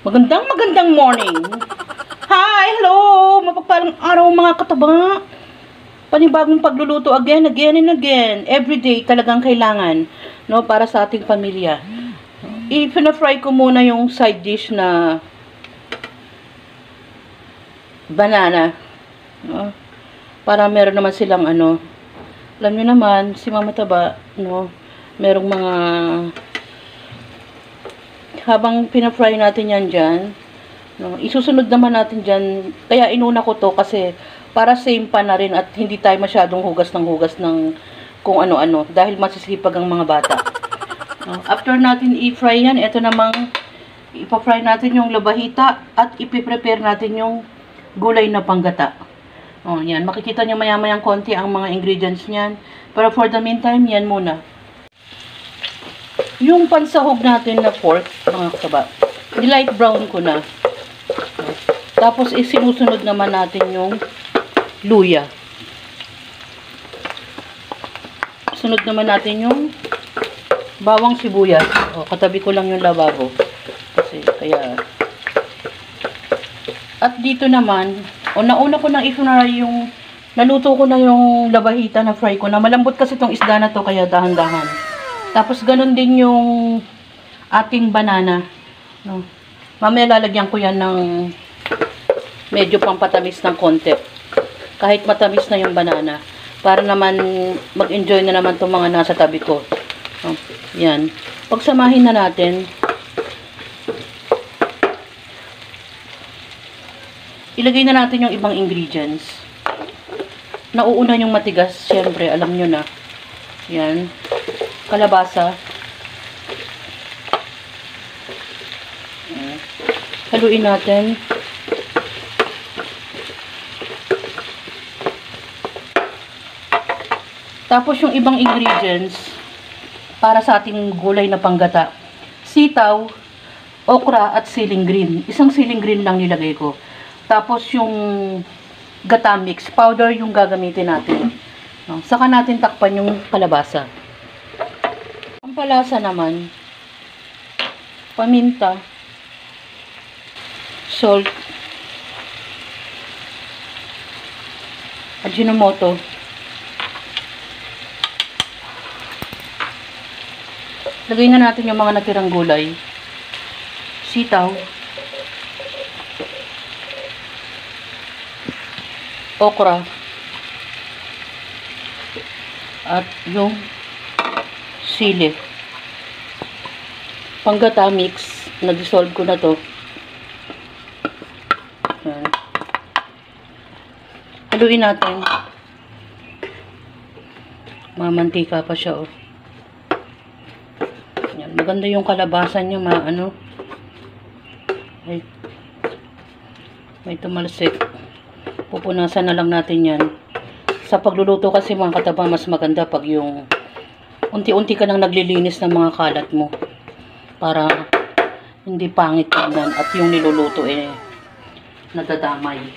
Magandang morning. Hi, hello. Mapagpalang araw mga kataba. Panibagong pagluluto again and again. Every day talagang kailangan, no, para sa ating pamilya. I-fry ko muna yung side dish na banana, no? Para meron naman silang ano. Alam niyo naman si Mama Taba, no, merong mga habang pina-fry natin yan dyan, no, isusunod naman natin dyan. Kaya inuna ko to kasi para same pa na rin at hindi tayo masyadong hugas ng kung ano-ano dahil masisipag ang mga bata. No, after natin i-fry yan, ito namang ipa-fry natin yung labahita at ipiprepare natin yung gulay na panggata. Oh, yan. Makikita nyo maya-mayang konti ang mga ingredients niyan. Pero for the meantime, yan muna. Yung pansahog natin na pork, mga kasaba, light brown ko na. Tapos isinusunod naman natin yung luya. Sunod naman natin yung bawang sibuyas. O, katabi ko lang yung lababo. Kasi, kaya... At dito naman, nauna ko nang i-fry yung... Naluto ko na yung labahita na fry ko na. Malambot kasi itong isda na to, kaya dahan-dahan. Tapos, ganun din yung ating banana. No? Mamaya lalagyan ko yan ng medyo pampatamis ng konti. Kahit matamis na yung banana. Para naman mag-enjoy na naman itong mga nasa tabi ko. No? Yan. Pagsamahin na natin. Ilagay na natin yung ibang ingredients. Nauuna yung matigas. Siyempre, alam nyo na. Yan. Kalabasa. Haluin natin. Tapos yung ibang ingredients para sa ating gulay na panggata. Sitaw, okra at siling green. Isang siling green lang nilagay ko. Tapos yung gata mix powder yung gagamitin natin. No? Saka natin takpan yung kalabasa. Ang palasa naman, paminta, salt, Ajinomoto, lagay na natin yung mga natirang gulay, sitaw, okra, at yung sili. Panggata mix, na-dissolve ko na to. Yan. Haluin natin. Mamantika pa siya, oh. Yan. Maganda yung kalabasan niya, ay, may tumalsik. Pupunasan na lang natin yan. Sa pagluluto kasi mga kataba, mas maganda pag yung unti-unti ka nang naglilinis ng mga kalat mo. Para hindi pangit tingnan at yung niluluto nadadamay.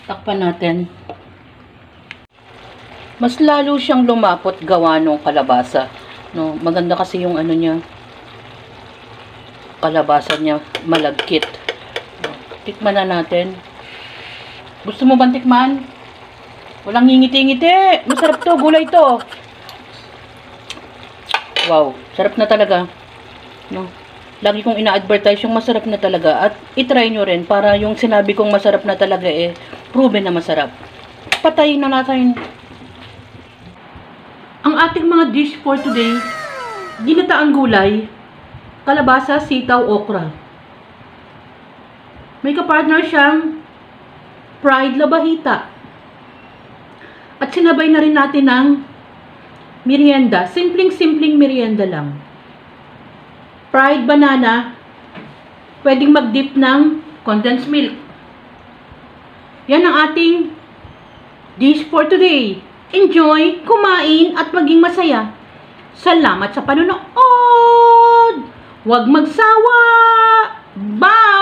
Takpan natin. Mas lalo siyang lumapot gawa ng kalabasa. No, maganda kasi yung ano niya. Kalabasa niya malagkit. Tikman na natin. Gusto mo bang tikman? Walang ngingiti-ngiti. Masarap to, gulay to. Wow, sarap na talaga. No? Lagi kong ina-advertise yung masarap na talaga. At itry nyo rin para yung sinabi kong masarap na talaga proven na masarap. Patayin na natin. Ang ating mga dish for today, ginataang gulay, kalabasa, sitaw, okra. May kapartner siyang fried labahita. At sinabay na rin natin ng merienda. Simpleng merienda lang. Fried banana. Pwedeng mag-dip ng condensed milk. Yan ang ating dish for today. Enjoy, kumain, at maging masaya. Salamat sa panonood! Huwag magsawa! Bye!